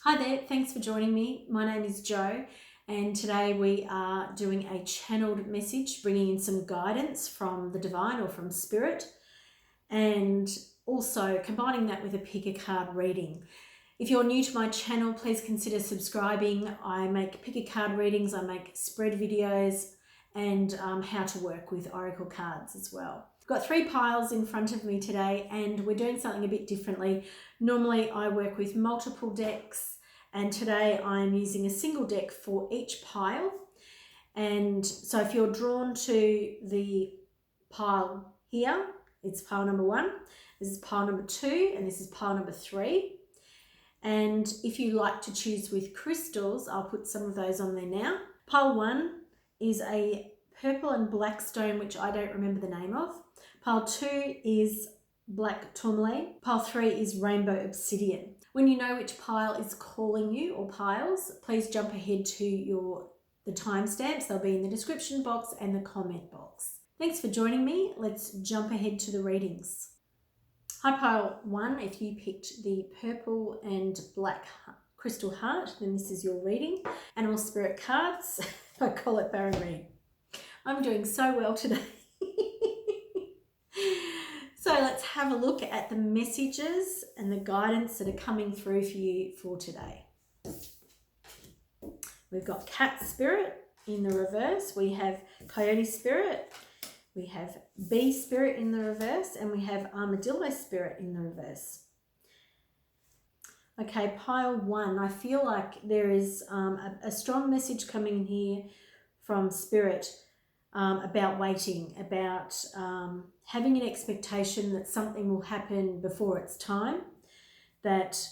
Hi there, thanks for joining me. My name is Jo, and today we are doing a channeled message, bringing in some guidance from the divine or from spirit, and also combining that with a pick a card reading. If you're new to my channel, please consider subscribing. I make pick a card readings, I make spread videos, and how to work with oracle cards as well. I've got 3 piles in front of me today, and we're doing something a bit differently. Normally I work with multiple decks, and today I'm using a single deck for each pile. And so if you're drawn to the pile here, it's pile number 1, this is pile number 2, and this is pile number 3. And if you like to choose with crystals, I'll put some of those on there now. Pile 1 is a purple and black stone, which I don't remember the name of. Pile 2 is black tourmaline. Pile 3 is rainbow obsidian. When you know which pile is calling you, or piles, please jump ahead to the timestamps. They'll be in the description box and the comment box. Thanks for joining me. Let's jump ahead to the readings. Hi pile 1, if you picked the purple and black crystal heart, then this is your reading. Animal spirit cards, I call it Baron reading. I'm doing so well today. So let's have a look at the messages and the guidance that are coming through for you for today. We've got cat spirit in the reverse, we have coyote spirit, we have bee spirit in the reverse, and we have armadillo spirit in the reverse. Okay, pile 1, I feel like there is a strong message coming in here from spirit about waiting, about having an expectation that something will happen before it's time, that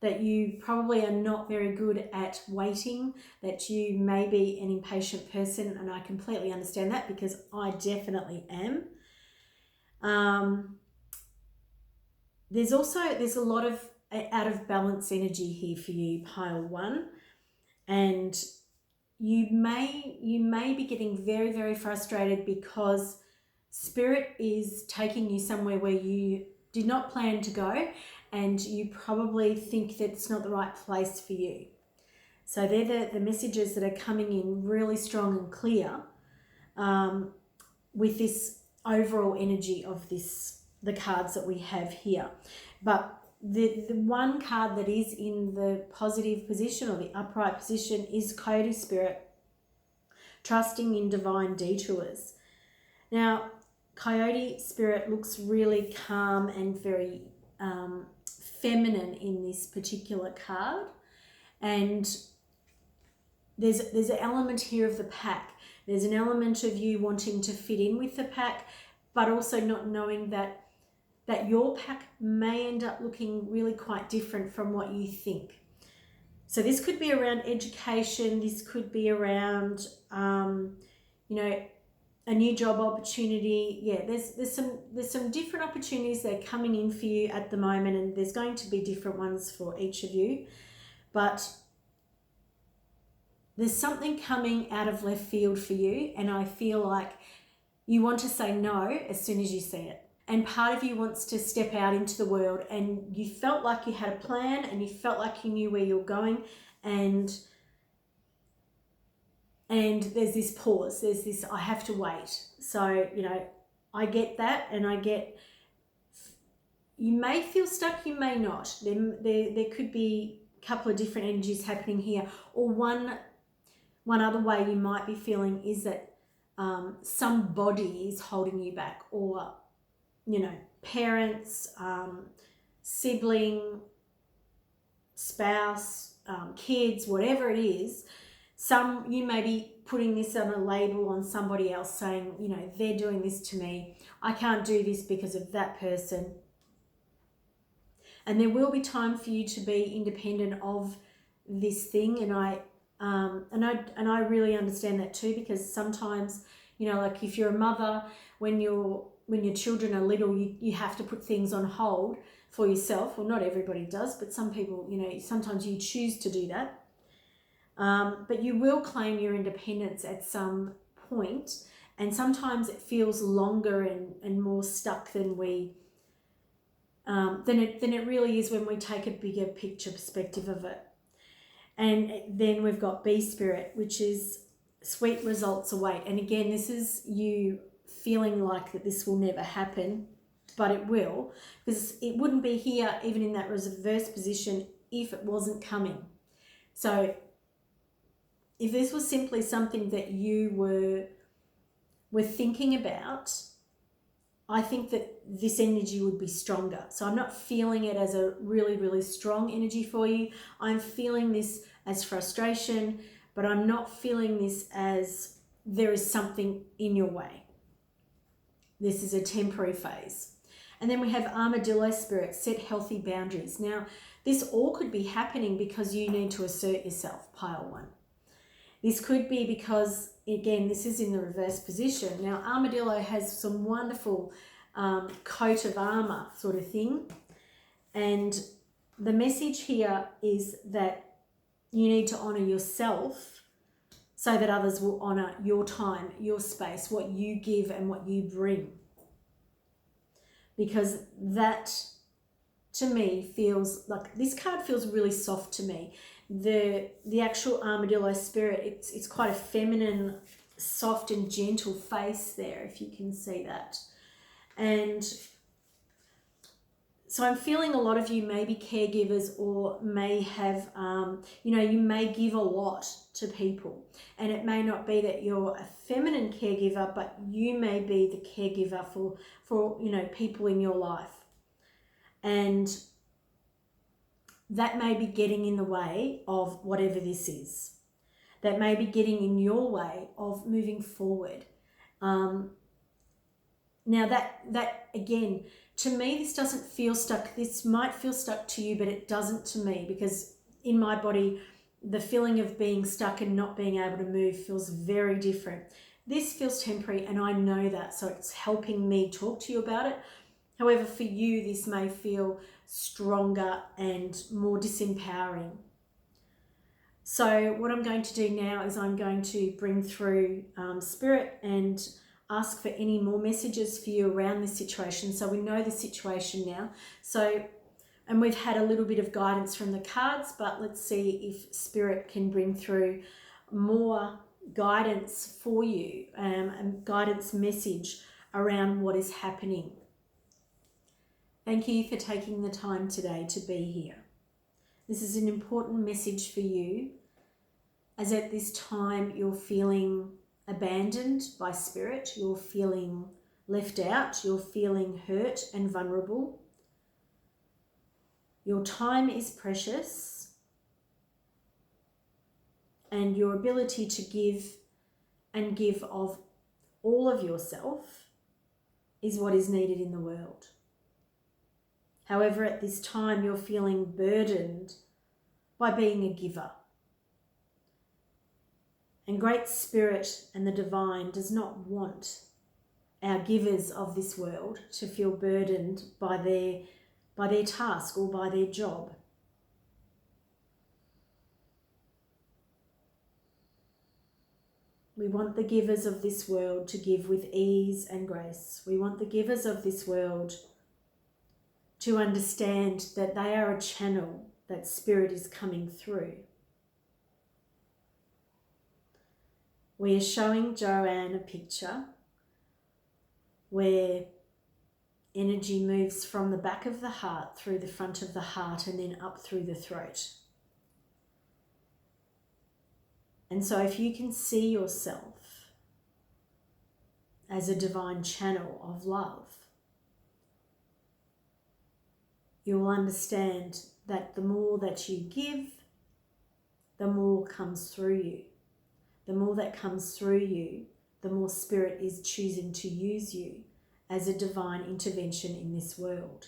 that you probably are not very good at waiting, that you may be an impatient person, and I completely understand that because I definitely am. There's a lot of out of balance energy here for you, pile 1, and you may be getting very, very frustrated because spirit is taking you somewhere where you did not plan to go, and you probably think that it's not the right place for you. So they're the messages that are coming in really strong and clear with this overall energy of the cards that we have here. But the one card that is in the positive position or the upright position is Coyote Spirit, trusting in divine detours. Now, Coyote Spirit looks really calm and very feminine in this particular card, and there's an element here of the pack. There's an element of you wanting to fit in with the pack, but also not knowing that your pack may end up looking really quite different from what you think. So this could be around education, this could be around a new job opportunity. Yeah, there's some different opportunities that are coming in for you at the moment, and there's going to be different ones for each of you, but there's something coming out of left field for you, and I feel like you want to say no as soon as you see it. And part of you wants to step out into the world, and you felt like you had a plan and you felt like you knew where you're going, and there's this pause, there's this I have to wait. So, I get that, and I get you may feel stuck, you may not. There could be a couple of different energies happening here, or one other way you might be feeling is that somebody is holding you back, or parents, sibling, spouse, kids, whatever it is. You may be putting this on a label on somebody else, saying, they're doing this to me, I can't do this because of that person. And there will be time for you to be independent of this thing, and I really understand that too, because sometimes, like if you're a mother, when your children are little, you have to put things on hold for yourself. Well, not everybody does, but some people, sometimes you choose to do that. But you will claim your independence at some point, and sometimes it feels longer and more stuck than we then it really is when we take a bigger picture perspective of it. And then we've got B Spirit, which is sweet results await. And again, this is you feeling like that this will never happen, but it will, because it wouldn't be here even in that reverse position if it wasn't coming. So if this was simply something that you were thinking about, I think that this energy would be stronger. So I'm not feeling it as a really, really strong energy for you. I'm feeling this as frustration, but I'm not feeling this as there is something in your way. This is a temporary phase. And then we have Armadillo Spirit, set healthy boundaries. Now, this all could be happening because you need to assert yourself, pile one. This could be because, again, this is in the reverse position. Now, Armadillo has some wonderful coat of armor sort of thing. And the message here is that you need to honor yourself so that others will honor your time, your space, what you give and what you bring. Because that, to me, feels like, this card feels really soft to me. The actual Armadillo Spirit, it's quite a feminine, soft and gentle face there, if you can see that. And so I'm feeling a lot of you may be caregivers or may have, you may give a lot to people. And it may not be that you're a feminine caregiver, but you may be the caregiver for people in your life. And that may be getting in the way of whatever this is. That may be getting in your way of moving forward. Now that again, to me, this doesn't feel stuck. This might feel stuck to you, but it doesn't to me, because in my body, the feeling of being stuck and not being able to move feels very different. This feels temporary, and I know that, so it's helping me talk to you about it. However, for you, this may feel stronger and more disempowering. So what I'm going to do now is I'm going to bring through Spirit and ask for any more messages for you around this situation. So we know the situation now. And we've had a little bit of guidance from the cards, but let's see if Spirit can bring through more guidance for you, and guidance message around what is happening. Thank you for taking the time today to be here. This is an important message for you, as at this time you're feeling abandoned by Spirit, you're feeling left out, you're feeling hurt and vulnerable. Your time is precious, and your ability to give and give of all of yourself is what is needed in the world. However, at this time you're feeling burdened by being a giver. And Great Spirit and the Divine does not want our givers of this world to feel burdened by their task or by their job. We want the givers of this world to give with ease and grace. We want the givers of this world to understand that they are a channel that Spirit is coming through. We are showing Joanne a picture where energy moves from the back of the heart through the front of the heart and then up through the throat. And so if you can see yourself as a divine channel of love, you will understand that the more that you give, the more comes through you. The more that comes through you, the more Spirit is choosing to use you as a divine intervention in this world.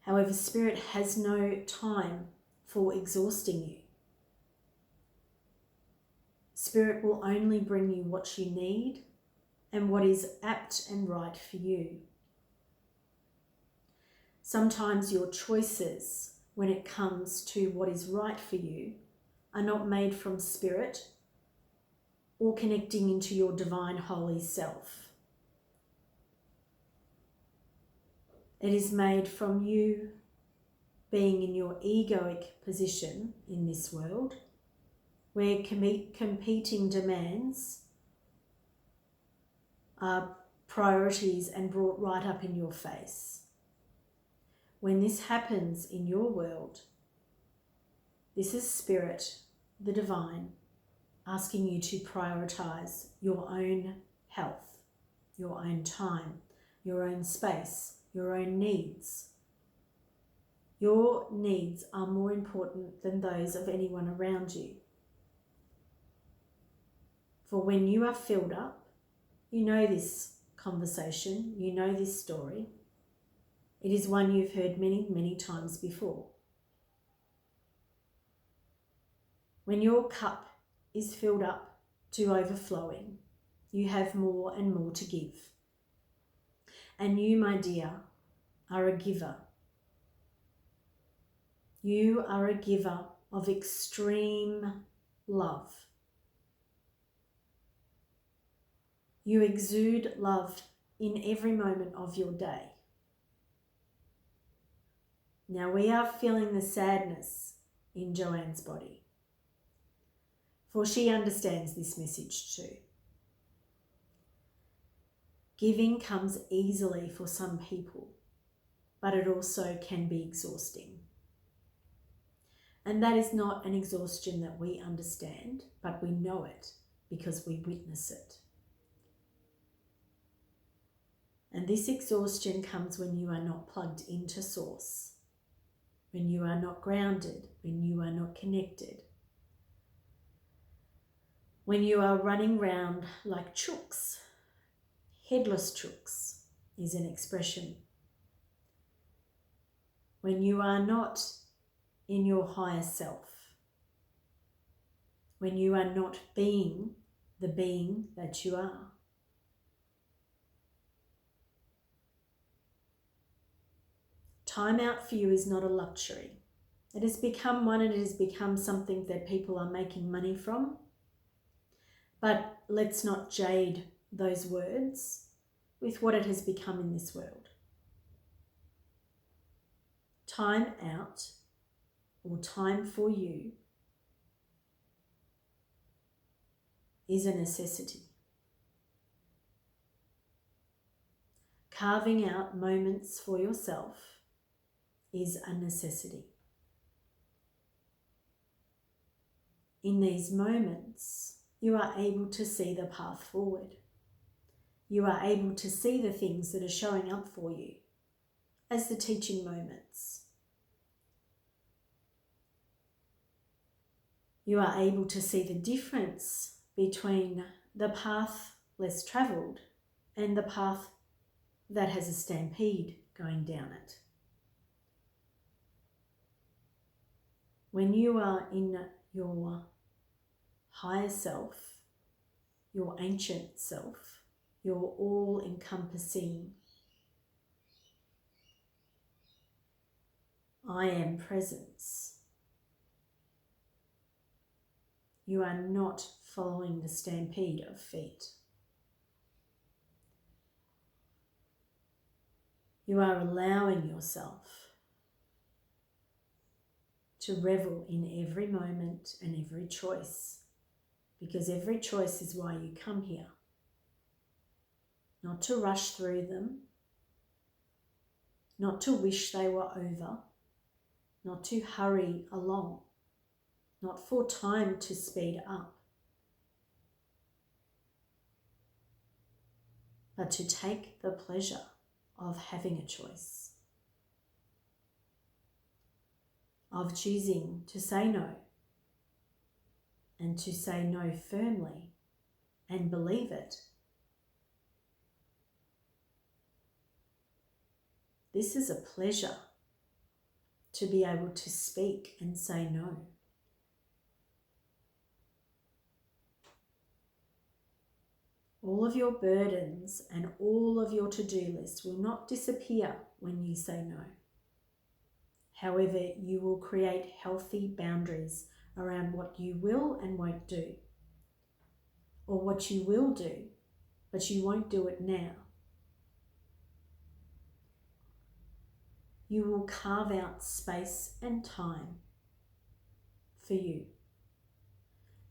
However, Spirit has no time for exhausting you. Spirit will only bring you what you need and what is apt and right for you. Sometimes your choices, when it comes to what is right for you, are not made from Spirit or connecting into your divine holy self. It is made from you being in your egoic position in this world, where competing demands are priorities and brought right up in your face. When this happens in your world, this is Spirit, the Divine, asking you to prioritize your own health, your own time, your own space, your own needs. Your needs are more important than those of anyone around you. For when you are filled up, you know this conversation, you know this story. It is one you've heard many, many times before. When your cup is filled up to overflowing, you have more and more to give. And you, my dear, are a giver. You are a giver of extreme love. You exude love in every moment of your day. Now we are feeling the sadness in Joanne's body, for she understands this message too. Giving comes easily for some people, but it also can be exhausting. And that is not an exhaustion that we understand, but we know it because we witness it. And this exhaustion comes when you are not plugged into Source, when you are not grounded, when you are not connected, when you are running round like chooks. Headless chooks is an expression. When you are not in your higher self, when you are not being the being that you are. Time out for you is not a luxury. It has become one, and it has become something that people are making money from. But let's not jade those words with what it has become in this world. Time out, or time for you, is a necessity. Carving out moments for yourself is a necessity. In these moments, you are able to see the path forward. You are able to see the things that are showing up for you as the teaching moments. You are able to see the difference between the path less travelled and the path that has a stampede going down it. When you are in your higher self, your ancient self, your all-encompassing I am presence, you are not following the stampede of feet. You are allowing yourself to revel in every moment and every choice, because every choice is why you come here. Not to rush through them, not to wish they were over, not to hurry along, not for time to speed up, but to take the pleasure of having a choice, of choosing to say no, and to say no firmly and believe it. This is a pleasure, to be able to speak and say no. All of your burdens and all of your to-do list will not disappear when you say no. However, you will create healthy boundaries around what you will and won't do, or what you will do, but you won't do it now. you will carve out space and time for you.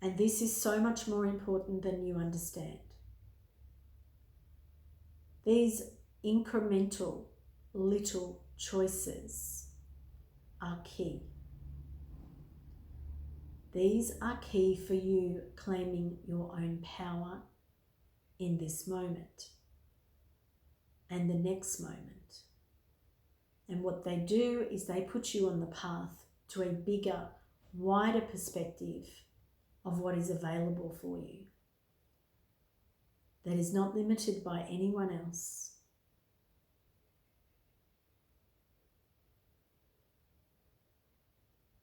And this is so much more important than you understand. These incremental little choices are key. These are key for you claiming your own power in this moment and the next moment. And what they do is they put you on the path to a bigger, wider perspective of what is available for you, that is not limited by anyone else.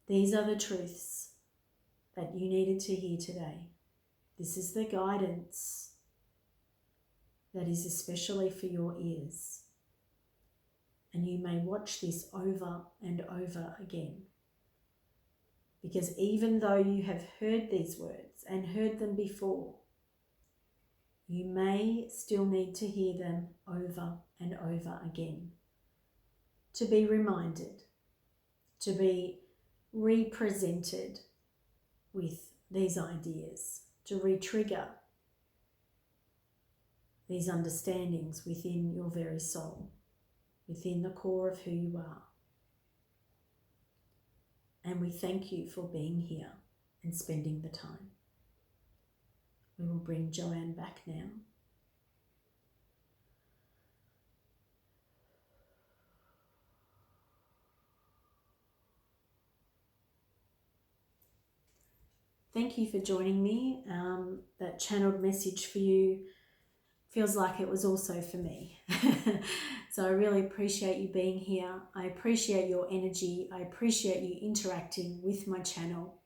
These are the truths that you needed to hear today. This is the guidance that is especially for your ears. And you may watch this over and over again. Because even though you have heard these words and heard them before, you may still need to hear them over and over again. To be reminded, to be represented with these ideas, to re-trigger these understandings within your very soul, within the core of who you are. And we thank you for being here and spending the time. We will bring Joanne back now. Thank you for joining me. That channeled message for you feels like it was also for me. So I really appreciate you being here. I appreciate your energy. I appreciate you interacting with my channel.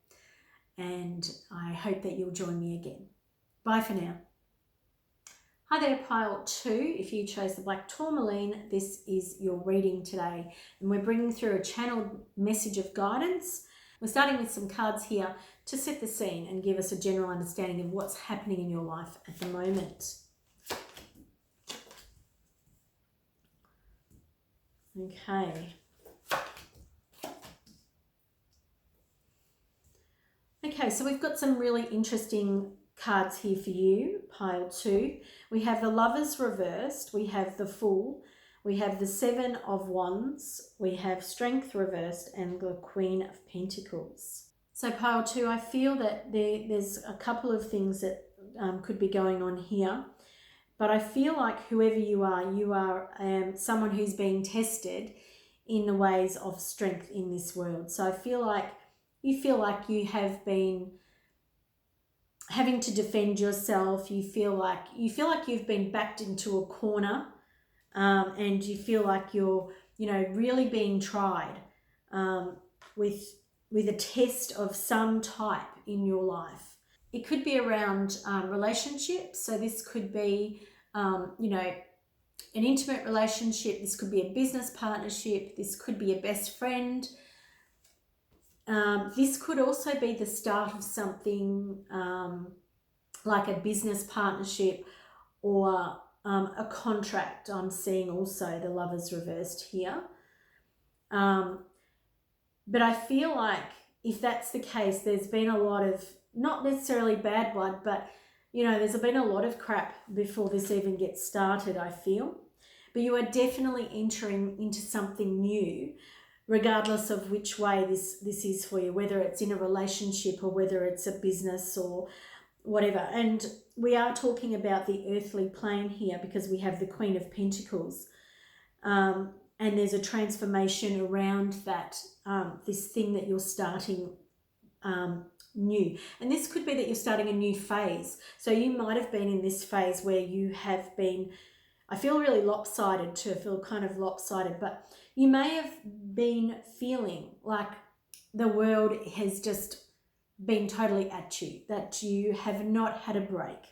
And I hope that you'll join me again. Bye for now. Hi there, pile 2. If you chose the black tourmaline, this is your reading today. And we're bringing through a channeled message of guidance. We're starting with some cards here to set the scene and give us a general understanding of what's happening in your life at the moment. Okay. Okay, so we've got some really interesting cards here for you, pile 2. We have the Lovers reversed, we have the Fool, we have the 7 of Wands, we have Strength reversed, and the Queen of Pentacles. So pile 2, I feel that there's a couple of things that could be going on here. But I feel like whoever you are someone who's being tested in the ways of strength in this world. So I feel like you have been having to defend yourself. You feel like you've been backed into a corner, and you feel like you're really being tried with a test of some type in your life. It could be around relationships. So this could be, an intimate relationship. This could be a business partnership. This could be a best friend. This could also be the start of something like a business partnership or a contract. I'm seeing also the Lovers reversed here. But I feel like if that's the case, there's been a lot of, not necessarily bad blood, but there's been a lot of crap before this even gets started, I feel. But you are definitely entering into something new, regardless of which way this is for you, whether it's in a relationship or whether it's a business or whatever. And we are talking about the earthly plane here because we have the Queen of Pentacles. And there's a transformation around that, this thing that you're starting new. And this could be that you're starting a new phase. So you might have been in this phase where you have been, I feel really lopsided too, I feel kind of lopsided, but you may have been feeling like the world has just been totally at you, that you have not had a break.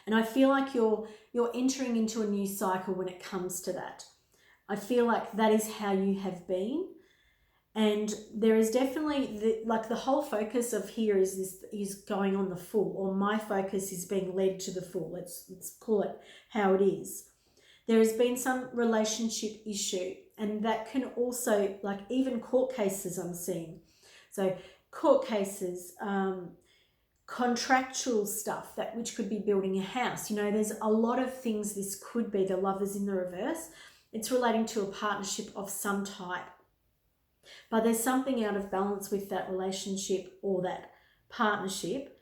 And I feel like you're entering into a new cycle when it comes to that. I feel like that is how you have been. And there is definitely, the whole focus of here is going on the Fool, or my focus is being led to the Fool. Let's call it how it is. There has been some relationship issue, And that can also, like even court cases I'm seeing. So court cases, contractual stuff, that which could be building a house. You know, there's a lot of things this could be. The Lovers in the reverse. It's relating to a partnership of some type. But there's something out of balance with that relationship or that partnership.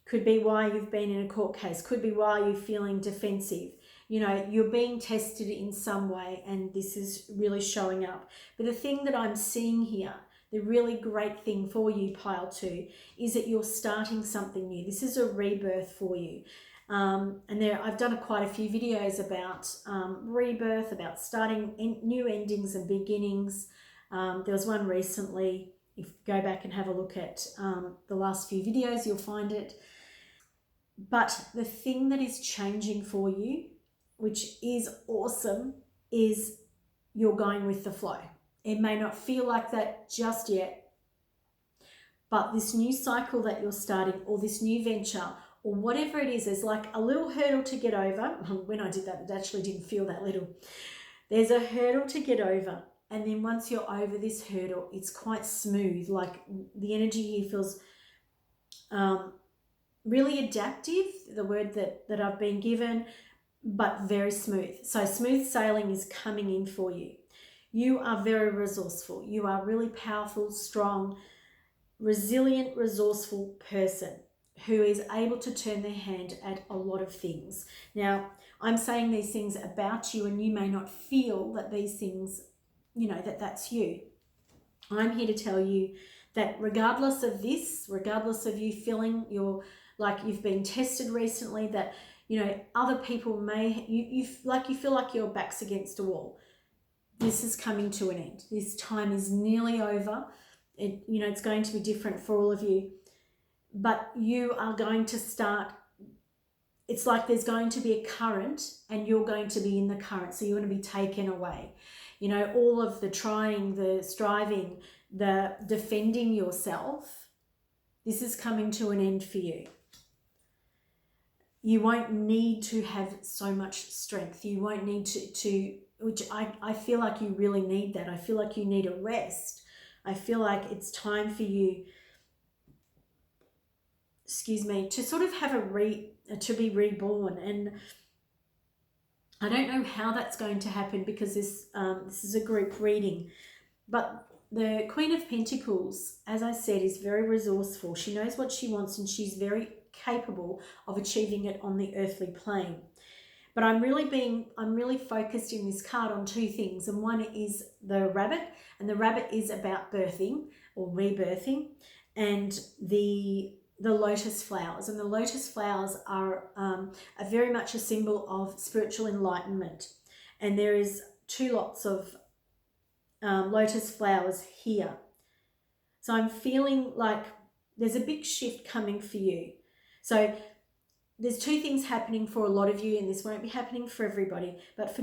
Could be why you've been in a court case. Could be why you're feeling defensive. You know, you're being tested in some way, and this is really showing up. But the thing that I'm seeing here, the really great thing for you, pile 2, is that you're starting something new. This is a rebirth for you. And I've done quite a few videos about rebirth, about starting new endings and beginnings. There was one recently. If you go back and have a look at the last few videos, you'll find it. But the thing that is changing for you, which is awesome, is you're going with the flow. It may not feel like that just yet, but this new cycle that you're starting, or this new venture, or whatever it is, there's like a little hurdle to get over. When I did that, it actually didn't feel that little. There's a hurdle to get over. And then once you're over this hurdle, it's quite smooth. Like the energy here feels really adaptive, the word that I've been given, but very smooth. So smooth sailing is coming in for you. You are very resourceful. You are really powerful, strong, resilient, resourceful person who is able to turn their hand at a lot of things. Now, I'm saying these things about you, and you may not feel that these things, you know, that's you. I'm here to tell you that regardless of this, regardless of you feeling like you've been tested recently, that, you know, other people may, you feel like your back's against a wall. This is coming to an end. This time is nearly over. It's going to be different for all of you, but you are going to start. It's like there's going to be a current, and you're going to be in the current. So you're going to be taken away. You know, all of the trying, the striving, the defending yourself, this is coming to an end for you. You won't need to have so much strength. You won't need to which I feel like you really need that. I feel like you need a rest. I feel like it's time for you, to sort of have to be reborn. And I don't know how that's going to happen, because this is a group reading. But the Queen of Pentacles, as I said, is very resourceful. She knows what she wants, and she's very capable of achieving it on the earthly plane. But I'm really focused in this card on 2 things. And one is the rabbit, and the rabbit is about birthing or rebirthing, and the lotus flowers. And the lotus flowers are very much a symbol of spiritual enlightenment. And there is 2 lots of lotus flowers here. So I'm feeling like there's a big shift coming for you. So there's 2 things happening for a lot of you, and this won't be happening for everybody, but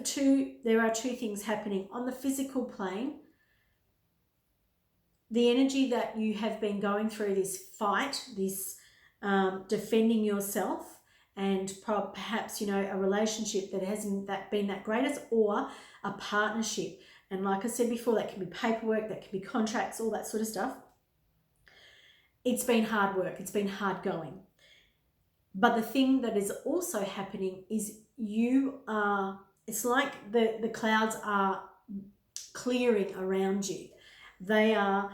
there are 2 things happening. On the physical plane, the energy that you have been going through, this fight, this defending yourself, and perhaps, a relationship that hasn't been that greatest, or a partnership. And like I said before, that can be paperwork, that can be contracts, all that sort of stuff. It's been hard work. It's been hard going. But the thing that is also happening is it's like the clouds are clearing around you. They're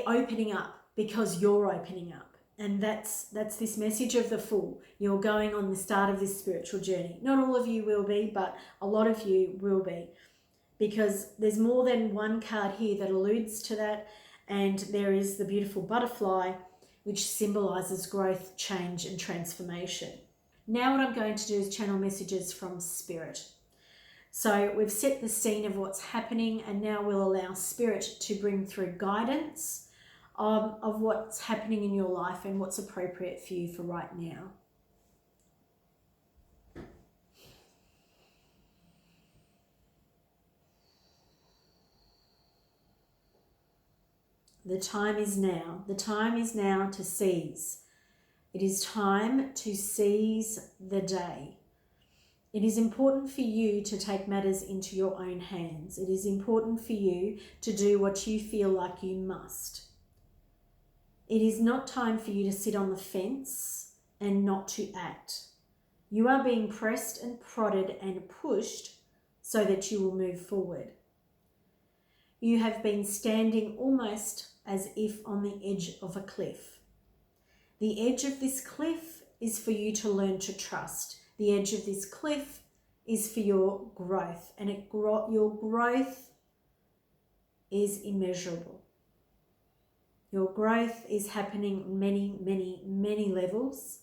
opening up because you're opening up. And that's this message of the Fool. You're going on the start of this spiritual journey. Not all of you will be, but a lot of you will be. Because there's more than one card here that alludes to that. And there is the beautiful butterfly, which symbolizes growth, change, and transformation. Now what I'm going to do is channel messages from Spirit. So we've set the scene of what's happening, and now we'll allow Spirit to bring through guidance of what's happening in your life and what's appropriate for you for right now. The time is now. The time is now to seize. It is time to seize the day. It is important for you to take matters into your own hands. It is important for you to do what you feel like you must. It is not time for you to sit on the fence and not to act. You are being pressed and prodded and pushed so that you will move forward. You have been standing almost as if on the edge of a cliff. The edge of this cliff is for you to learn to trust. The edge of this cliff is for your growth, and your growth is immeasurable. Your growth is happening many, many, many levels,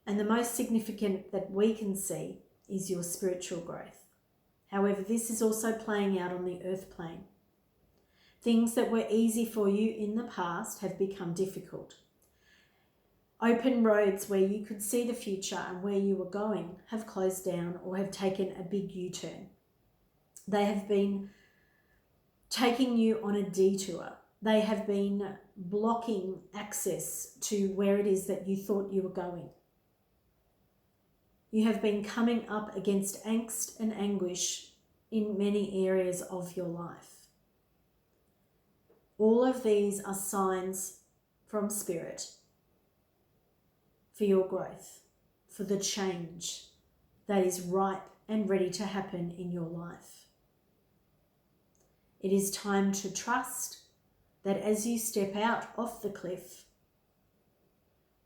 and the most significant that we can see is your spiritual growth. However, this is also playing out on the earth plane. Things that were easy for you in the past have become difficult. Open roads where you could see the future and where you were going have closed down or have taken a big U-turn. They have been taking you on a detour. They have been blocking access to where it is that you thought you were going. You have been coming up against angst and anguish in many areas of your life. All of these are signs from Spirit for your growth, for the change that is ripe and ready to happen in your life. It is time to trust that as you step out off the cliff,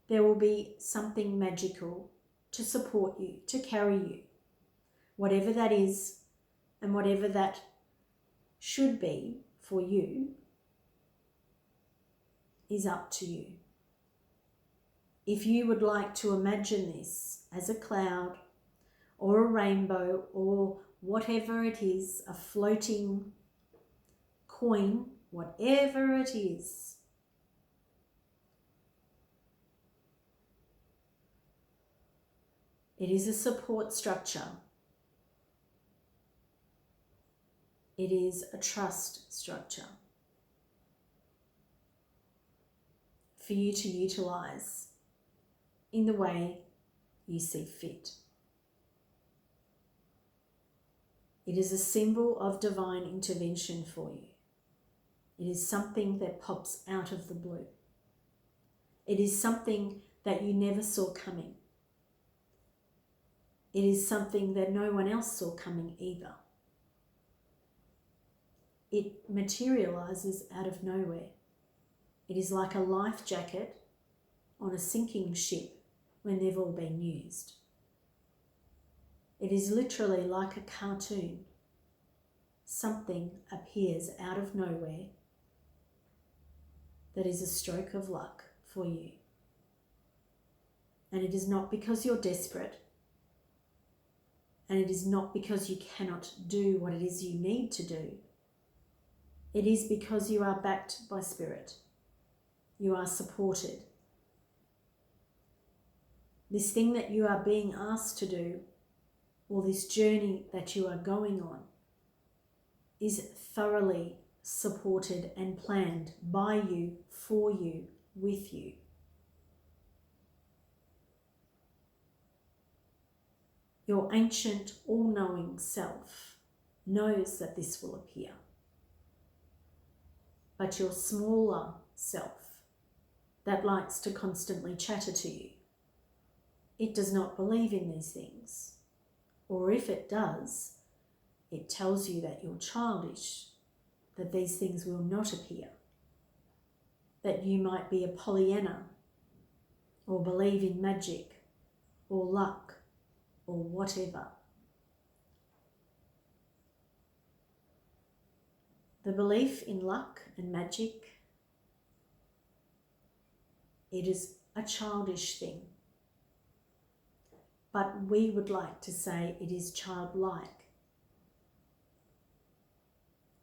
there will be something magical to support you, to carry you. Whatever that is and whatever that should be for you is up to you. If you would like to imagine this as a cloud or a rainbow or whatever it is, a floating coin, whatever it is, it is a support structure. It is a trust structure for you to utilize in the way you see fit. It is a symbol of divine intervention for you. It is something that pops out of the blue. It is something that you never saw coming. It is something that no one else saw coming either. It materializes out of nowhere. It is like a life jacket on a sinking ship when they've all been used. It is literally like a cartoon. Something appears out of nowhere that is a stroke of luck for you. And it is not because you're desperate, and it is not because you cannot do what it is you need to do. It is because you are backed by Spirit. You are supported. This thing that you are being asked to do, or this journey that you are going on, is thoroughly supported and planned by you, for you, with you. Your ancient, all-knowing self knows that this will appear. But your smaller self, that likes to constantly chatter to you, it does not believe in these things. Or if it does, it tells you that you're childish, that these things will not appear, that you might be a Pollyanna, or believe in magic, or luck, or whatever. The belief in luck and magic, it is a childish thing. But we would like to say it is childlike.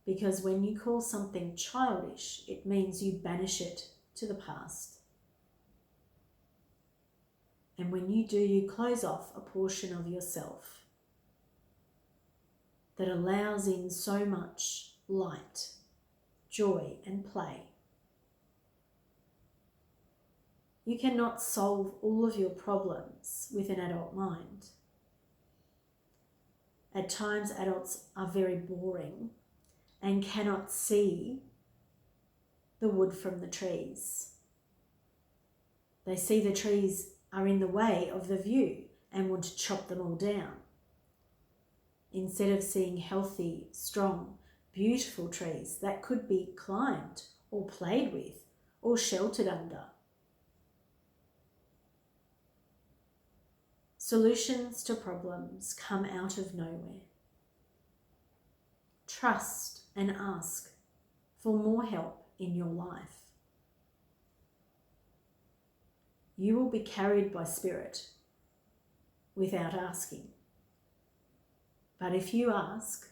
Because when you call something childish, it means you banish it to the past. And when you do, you close off a portion of yourself that allows in so much light, joy, and play. You cannot solve all of your problems with an adult mind. At times, adults are very boring and cannot see the wood from the trees. They see the trees are in the way of the view and want to chop them all down, instead of seeing healthy, strong, beautiful trees that could be climbed or played with or sheltered under. Solutions to problems come out of nowhere. Trust and ask for more help in your life. You will be carried by Spirit without asking. But if you ask,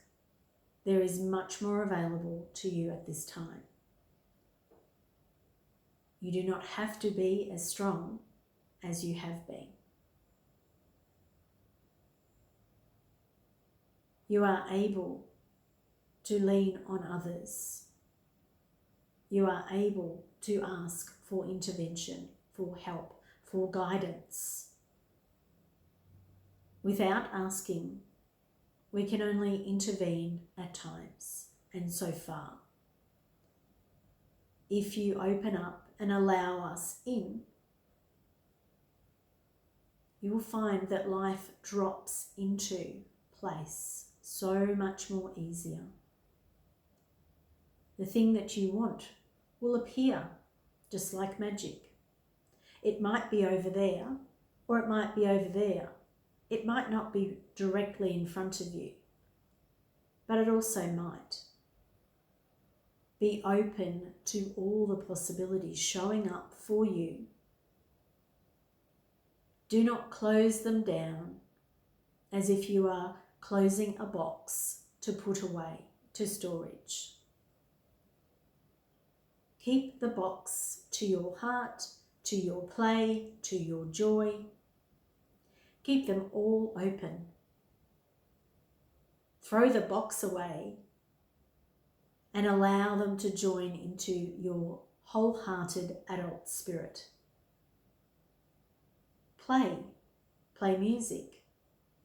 there is much more available to you at this time. You do not have to be as strong as you have been. You are able to lean on others. You are able to ask for intervention, for help, for guidance. Without asking, we can only intervene at times, and so far. If you open up and allow us in, you will find that life drops into place so much more easier. The thing that you want will appear just like magic. It might be over there, or it might be over there. It might not be directly in front of you, but it also might. Be open to all the possibilities showing up for you. Do not close them down as if you are closing a box to put away to storage. Keep the box to your heart, to your play, to your joy. Keep them all open. Throw the box away and allow them to join into your wholehearted adult spirit. Play music,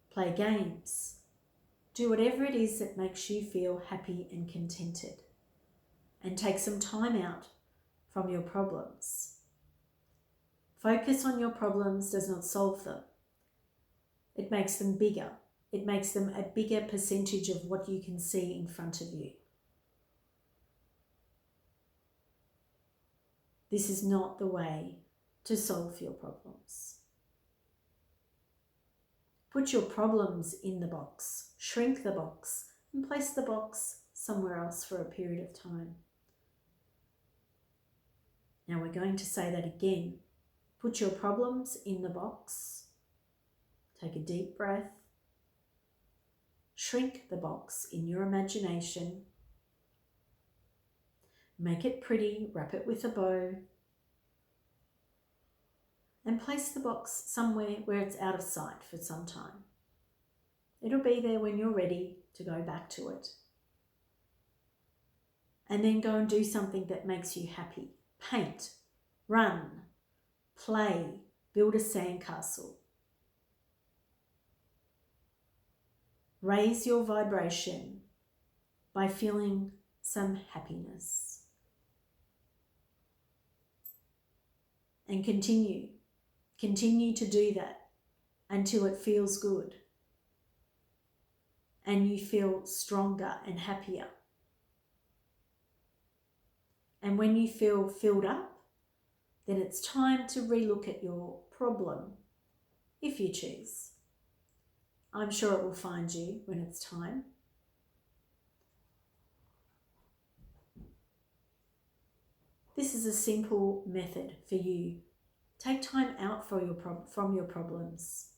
play games. Do whatever it is that makes you feel happy and contented. And take some time out from your problems. Focus on your problems does not solve them. It makes them bigger. It makes them a bigger percentage of what you can see in front of you. This is not the way to solve your problems. Put your problems in the box, shrink the box, and place the box somewhere else for a period of time. Now we're going to say that again. Put your problems in the box. Take a deep breath. Shrink the box in your imagination. Make it pretty, wrap it with a bow, and place the box somewhere where it's out of sight for some time. It'll be there when you're ready to go back to it. And then go and do something that makes you happy. Paint, run, play, build a sandcastle. Raise your vibration by feeling some happiness. And continue to do that until it feels good and you feel stronger and happier. And when you feel filled up, then it's time to relook at your problem, if you choose. I'm sure it will find you when it's time. This is a simple method for you. Take time out from your problems.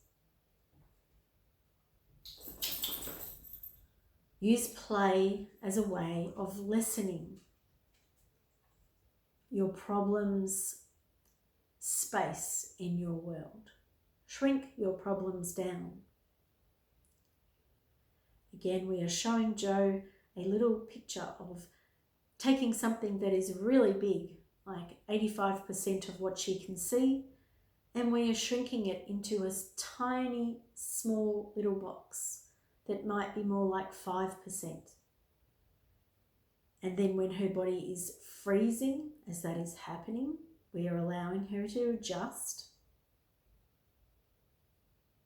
Use play as a way of lessening your problems' space in your world. Shrink your problems down. Again, we are showing Jo a little picture of taking something that is really big, like 85% of what she can see, and we are shrinking it into a tiny, small little box that might be more like 5%. And then when her body is freezing, as that is happening, we are allowing her to adjust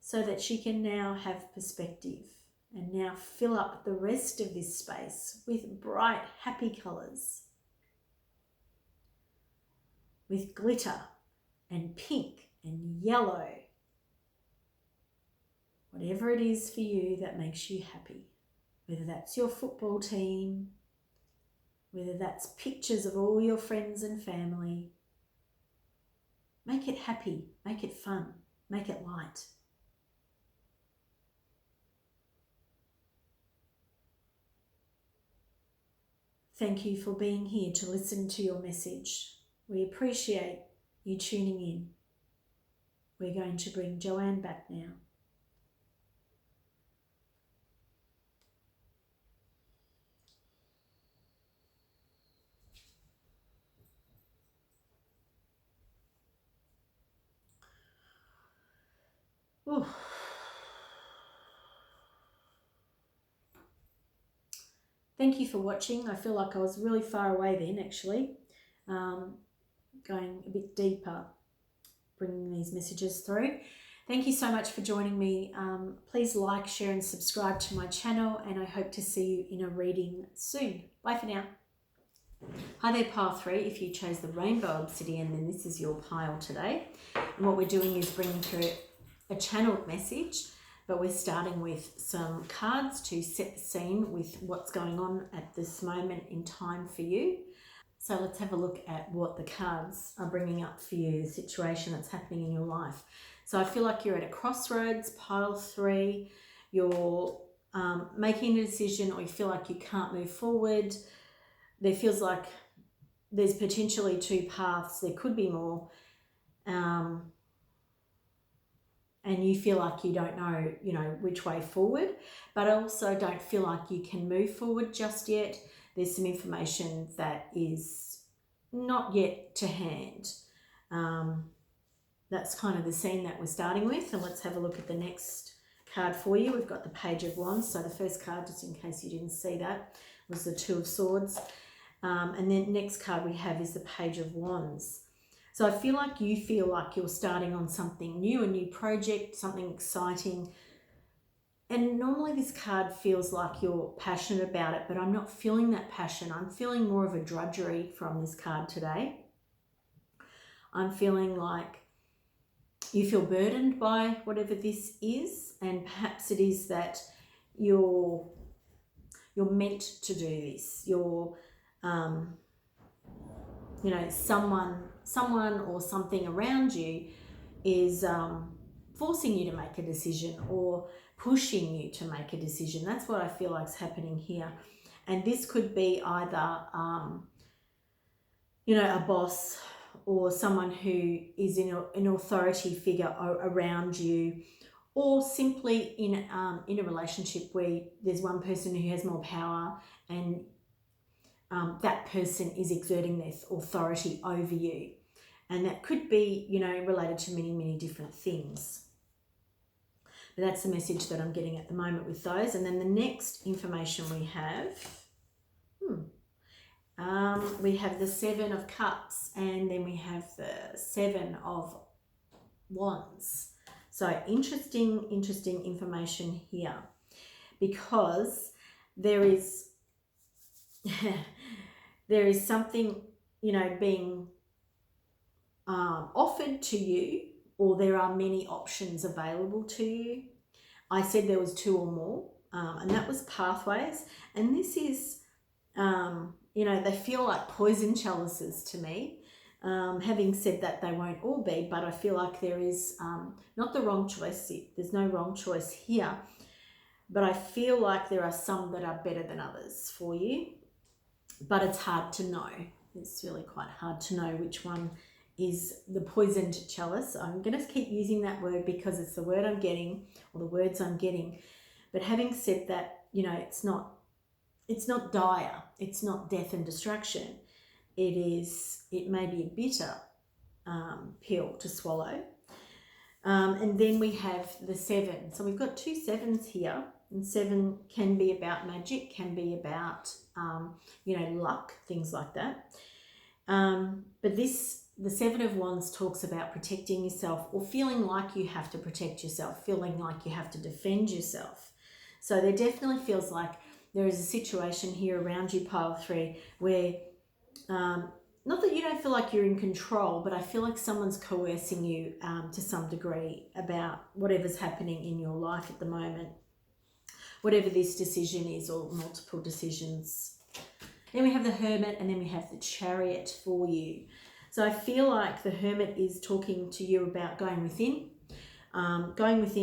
so that she can now have perspective and now fill up the rest of this space with bright, happy colours, with glitter and pink and yellow. Whatever it is for you that makes you happy, whether that's your football team, whether that's pictures of all your friends and family. Make it happy, make it fun, make it light. Thank you for being here to listen to your message. We appreciate you tuning in. We're going to bring Joanne back now. Ooh. Thank you for watching. I feel like I was really far away then, actually, going a bit deeper, bringing these messages through. Thank you so much for joining me. Please like, share and subscribe to my channel, and I hope to see you in a reading soon. Bye for now. Hi there, pile 3. If you chose the rainbow obsidian, then this is your pile today. And what we're doing is bringing through a channeled message, but we're starting with some cards to set the scene with what's going on at this moment in time for you. So let's have a look at what the cards are bringing up for you, the situation that's happening in your life. So I feel like you're at a crossroads, pile 3. You're making a decision, or you feel like you can't move forward. There feels like there's potentially 2 paths. There could be more. And you feel like you don't know, which way forward, but also don't feel like you can move forward just yet. There's some information that is not yet to hand. That's kind of the scene that we're starting with. And let's have a look at the next card for you. We've got the Page of Wands. So the first card, just in case you didn't see that, was the Two of Swords. And then next card we have is the Page of Wands. So I feel like you're starting on something new, a new project, something exciting. And normally this card feels like you're passionate about it, but I'm not feeling that passion. I'm feeling more of a drudgery from this card today. I'm feeling like you feel burdened by whatever this is, and perhaps it is that you're meant to do this. You're, someone or something around you is forcing you to make a decision or pushing you to make a decision. That's what I feel like is happening here. And this could be either, a boss or someone who is an authority figure around you, or simply in a relationship where there's one person who has more power and that person is exerting their authority over you. And that could be, related to many, many different things. But that's the message that I'm getting at the moment with those. And then the next information we have, we have the 7 of Cups, and then we have the 7 of Wands. So interesting information here, because there is something, being offered to you, or there are many options available to you. I said there was 2 or more, and that was pathways. And this is, they feel like poison chalices to me. Having said that, they won't all be, but I feel like there is not the wrong choice. There's no wrong choice here, but I feel like there are some that are better than others for you, but it's hard to know. It's really quite hard to know which one is the poisoned chalice. I'm going to keep using that word because it's the word I'm getting, or the words I'm getting. But having said that, it's not dire. It's not death and destruction. It may be a bitter pill to swallow. And then we have the 7. So we've got 2 7s here. And 7 can be about magic, can be about, luck, things like that. But the 7 of Wands talks about protecting yourself, or feeling like you have to protect yourself, feeling like you have to defend yourself. So there definitely feels like there is a situation here around you, pile 3, where not that you don't feel like you're in control, but I feel like someone's coercing you to some degree about whatever's happening in your life at the moment, whatever this decision is, or multiple decisions. Then we have the Hermit, and then we have the Chariot for you. So I feel like the Hermit is talking to you about going within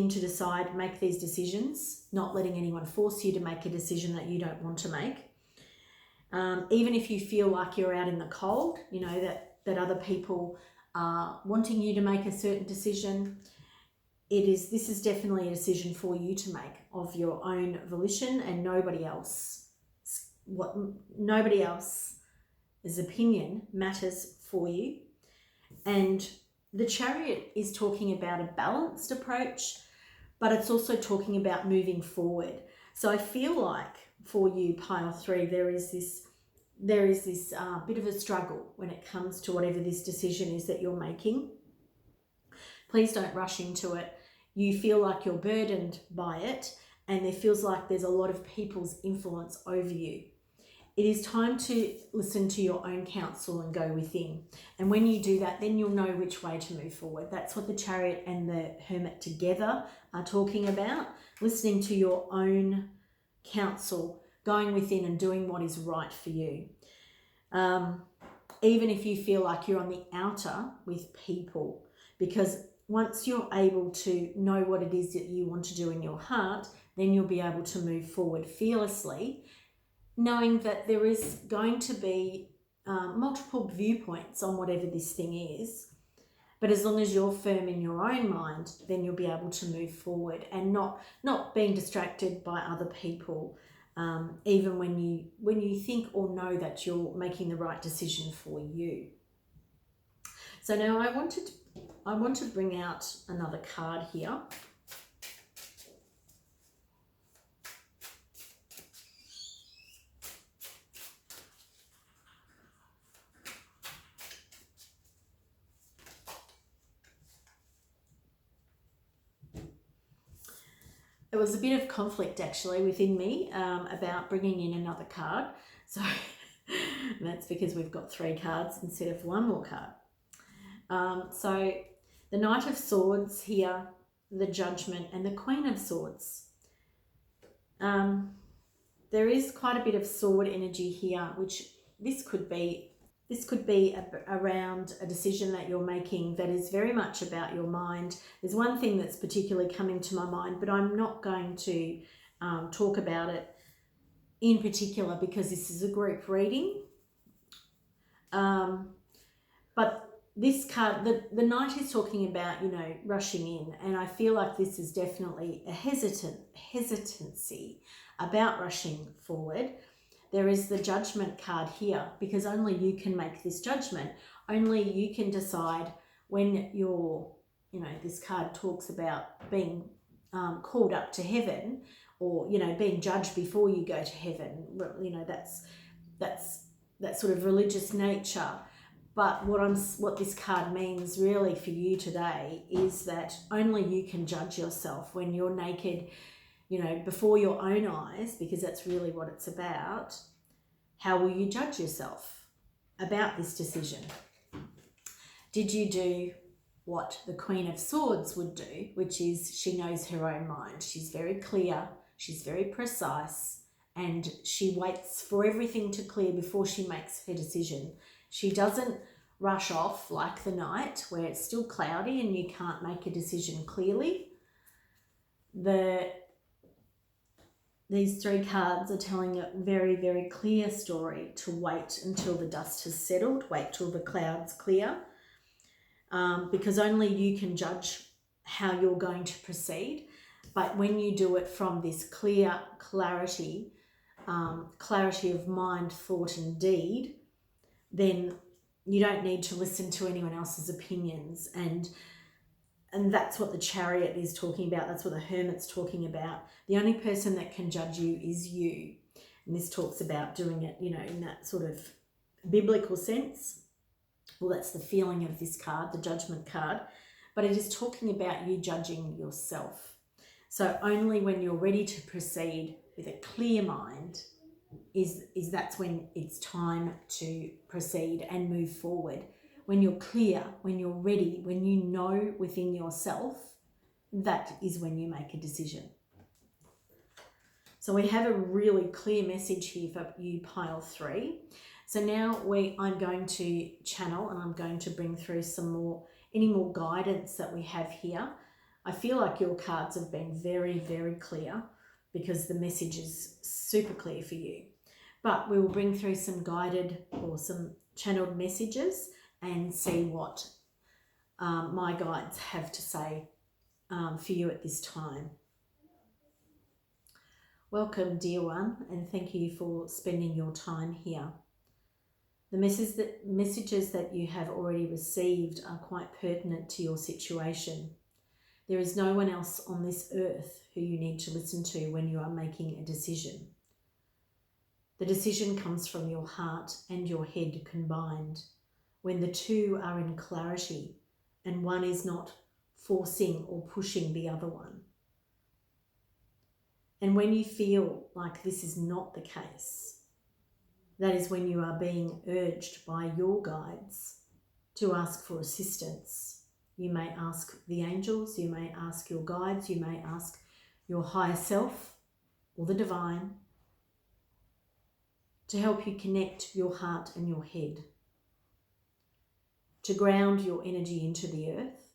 to decide, make these decisions, not letting anyone force you to make a decision that you don't want to make. Even if you feel like you're out in the cold, that other people are wanting you to make a certain decision, this is definitely a decision for you to make of your own volition, and nobody else's opinion matters for you. And the Chariot is talking about a balanced approach, but it's also talking about moving forward. So I feel like for you, pile 3, there is this bit of a struggle when it comes to whatever this decision is that you're making. Please don't rush into it. You feel like you're burdened by it, and there feels like there's a lot of people's influence over you. It is time to listen to your own counsel and go within. And when you do that, then you'll know which way to move forward. That's what the Chariot and the Hermit together are talking about. Listening to your own counsel, going within and doing what is right for you. Even if you feel like you're on the outer with people, because once you're able to know what it is that you want to do in your heart, then you'll be able to move forward fearlessly, knowing that there is going to be multiple viewpoints on whatever this thing is. But as long as you're firm in your own mind, then you'll be able to move forward and not being distracted by other people, even when you think or know that you're making the right decision for you. So now I want to bring out another card here. There was a bit of conflict actually within me about bringing in another card. So that's because we've got 3 cards instead of 1 more card. So the Knight of Swords here, the Judgment, and the Queen of Swords. There is quite a bit of sword energy here, which this could be around a decision that you're making that is very much about your mind. There's one thing that's particularly coming to my mind, but I'm not going to talk about it in particular because this is a group reading. But this card, the Knight is talking about, rushing in, and I feel like this is definitely a hesitancy about rushing forward. There is the Judgment card here, because only you can make this judgment. Only you can decide when you're, this card talks about being called up to heaven, or, being judged before you go to heaven. That's that sort of religious nature. But what this card means really for you today is that only you can judge yourself when you're naked, before your own eyes, because that's really what it's about. How will you judge yourself about this decision? Did you do what the Queen of Swords would do, which is she knows her own mind. She's very clear, she's very precise, and she waits for everything to clear before she makes her decision. She doesn't rush off like the Knight, where it's still cloudy and you can't make a decision clearly. These 3 cards are telling a very, very clear story to wait until the dust has settled, wait till the clouds clear, because only you can judge how you're going to proceed. But when you do it from this clarity of mind, thought and deed, then you don't need to listen to anyone else's opinions. And And that's what the Chariot is talking about. That's what the Hermit's talking about. The only person that can judge you is you. And this talks about doing it, in that sort of biblical sense. Well, that's the feeling of this card, the Judgment card. But it is talking about you judging yourself. So only when you're ready to proceed with a clear mind is that's when it's time to proceed and move forward. When you're clear, when you're ready, when you know within yourself, that is when you make a decision. So we have a really clear message here for you, pile 3. So now I'm going to channel, and I'm going to bring through any more guidance that we have here. I feel like your cards have been very, very clear because the message is super clear for you. But we will bring through some guided or some channeled messages and see what my guides have to say for you at this time. Welcome, dear one, and thank you for spending your time here. The messages that you have already received are quite pertinent to your situation. There is no one else on this earth who you need to listen to when you are making a decision. The decision comes from your heart and your head combined, when the two are in clarity and one is not forcing or pushing the other one. And when you feel like this is not the case, that is when you are being urged by your guides to ask for assistance. You may ask the angels, you may ask your guides, you may ask your higher self or the divine to help you connect your heart and your head, to ground your energy into the earth,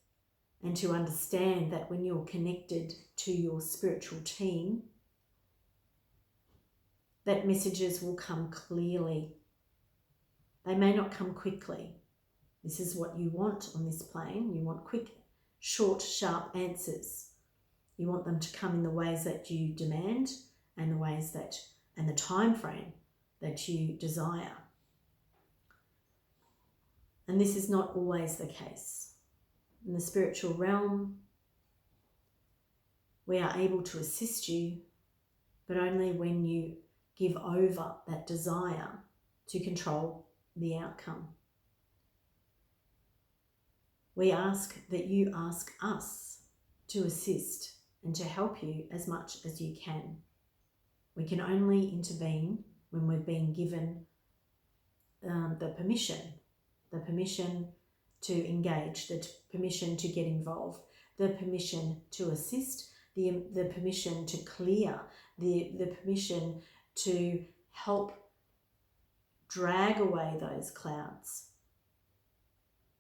and to understand that when you're connected to your spiritual team, that messages will come clearly. They may not come quickly. This is what you want on this plane. You want quick, short, sharp answers. You want them to come in the ways that you demand and the time frame that you desire. And this is not always the case. In the spiritual realm, we are able to assist you, but only when you give over that desire to control the outcome. We ask that you ask us to assist and to help you as much as you can. We can only intervene when we've been given the permission to engage, the permission to get involved, the permission to assist, the permission to clear, the permission to help drag away those clouds,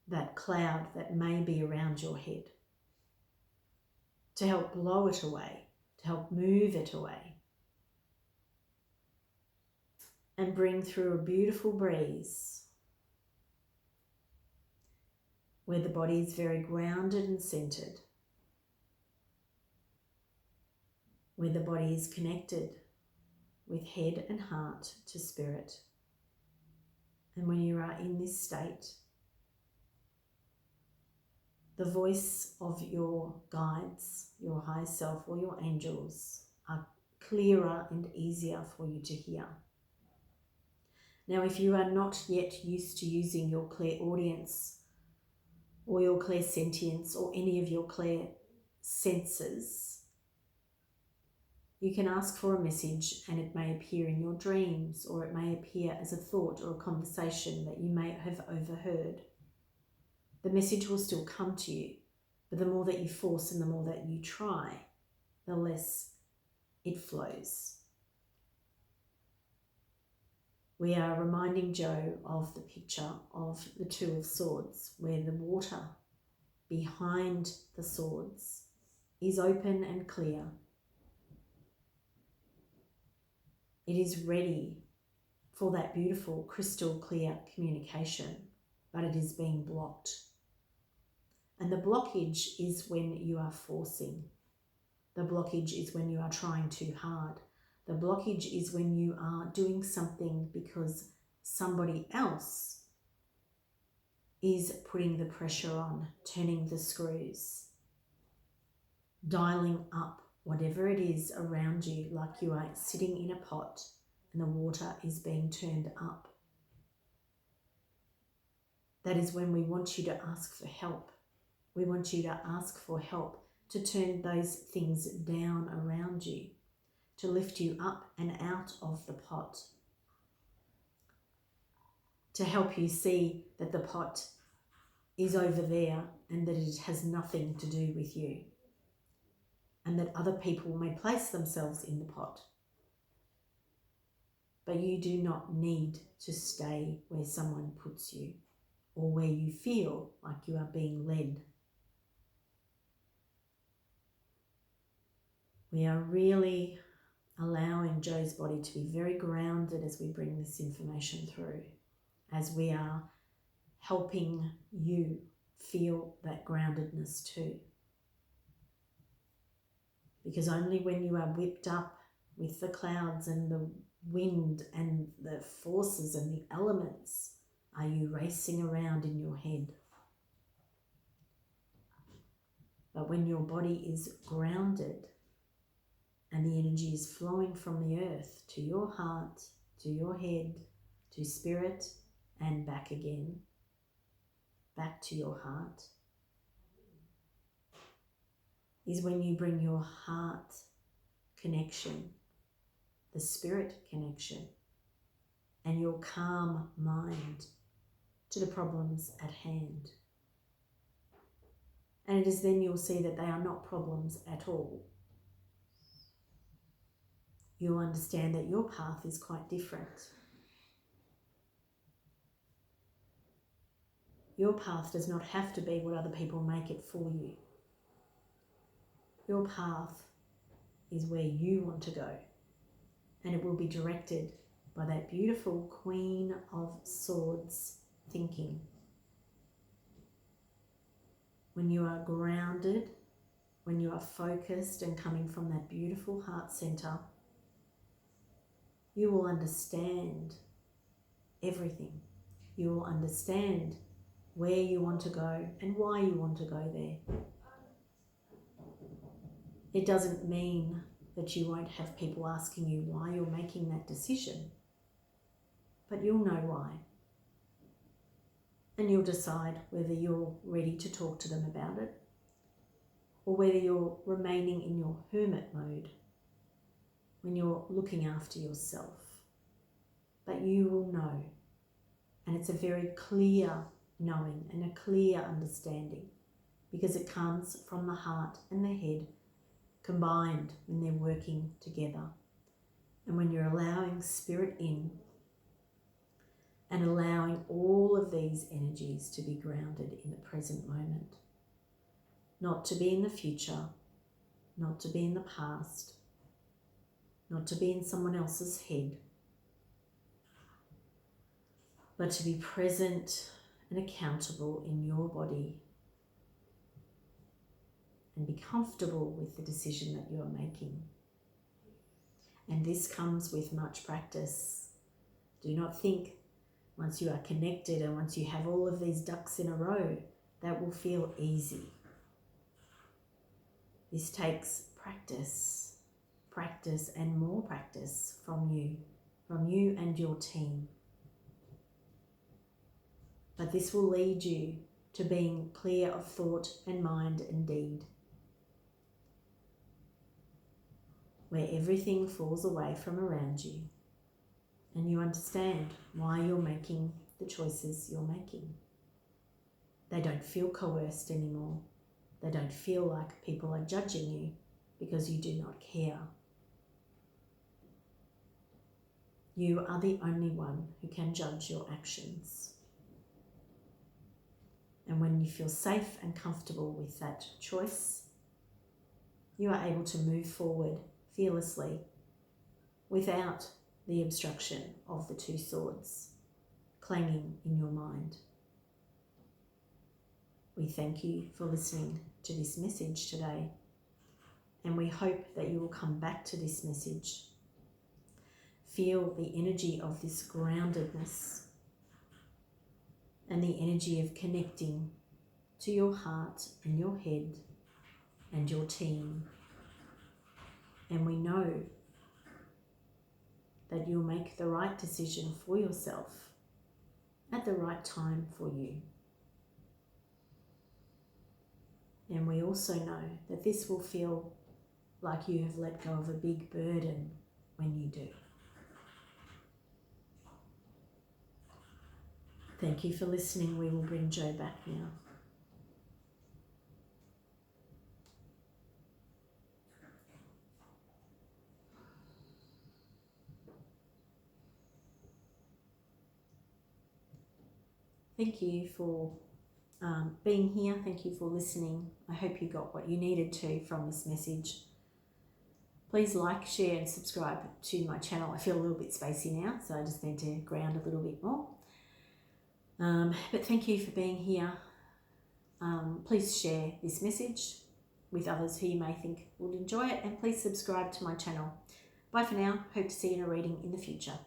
that cloud that may be around your head, to help blow it away, to help move it away, and bring through a beautiful breeze where the body is very grounded and centered, where the body is connected with head and heart to spirit. And when you are in this state, the voice of your guides, your higher self or your angels are clearer and easier for you to hear. Now, if you are not yet used to using your clairaudience or your clairsentience or any of your clair senses, you can ask for a message and it may appear in your dreams, or it may appear as a thought or a conversation that you may have overheard. The message will still come to you, but the more that you force and the more that you try, the less it flows. We are reminding Jo of the picture of the Two of Swords, where the water behind the swords is open and clear. It is ready for that beautiful crystal clear communication, but it is being blocked. And the blockage is when you are forcing. The blockage is when you are trying too hard. The blockage is when you are doing something because somebody else is putting the pressure on, turning the screws. dialing up whatever it is around you, like you are sitting in a pot and the water is being turned up. That is when we want you to ask for help. We want you to ask for help to turn those things down around you, to lift you up and out of the pot, to help you see that the pot is over there and that it has nothing to do with you, and that other people may place themselves in the pot. But you do not need to stay where someone puts you or where you feel like you are being led. We are really allowing Joe's body to be very grounded as we bring this information through, as we are helping you feel that groundedness too. Because only when you are whipped up with the clouds and the wind and the forces and the elements are you racing around in your head. But when your body is grounded and the energy is flowing from the earth to your heart, to your head, to spirit, and back again, back to your heart, is when you bring your heart connection, the spirit connection, and your calm mind to the problems at hand. And it is then you'll see that they are not problems at all. You'll understand that your path is quite different. Your path does not have to be what other people make it for you. Your path is where you want to go, and it will be directed by that beautiful Queen of Swords thinking. When you are grounded, when you are focused and coming from that beautiful heart center, you will understand everything. You will understand where you want to go and why you want to go there. It doesn't mean that you won't have people asking you why you're making that decision, but you'll know why. And you'll decide whether you're ready to talk to them about it or whether you're remaining in your hermit mode when you're looking after yourself. But you will know, and it's a very clear knowing and a clear understanding, because it comes from the heart and the head combined when they're working together. And when you're allowing spirit in and allowing all of these energies to be grounded in the present moment, not to be in the future, not to be in the past, not to be in someone else's head, but to be present and accountable in your body and be comfortable with the decision that you are making. And this comes with much practice. Do not think once you are connected and once you have all of these ducks in a row, that will feel easy. This takes practice and more practice from you and your team. But this will lead you to being clear of thought and mind and deed, where everything falls away from around you and you understand why you're making the choices you're making. They don't feel coerced anymore. They don't feel like people are judging you because you do not care. You are the only one who can judge your actions. And when you feel safe and comfortable with that choice, you are able to move forward fearlessly without the obstruction of the two swords clanging in your mind. We thank you for listening to this message today, and we hope that you will come back to this message. Feel the energy of this groundedness and the energy of connecting to your heart and your head and your team. And we know that you'll make the right decision for yourself at the right time for you. And we also know that this will feel like you have let go of a big burden when you do. Thank you for listening. We will bring Jo back now. Thank you for being here. Thank you for listening. I hope you got what you needed to from this message. Please like, share and subscribe to my channel. I feel a little bit spacey now, so I just need to ground a little bit more. But thank you for being here. Please share this message with others who you may think would enjoy it, and please subscribe to my channel. Bye for now. Hope to see you in a reading in the future.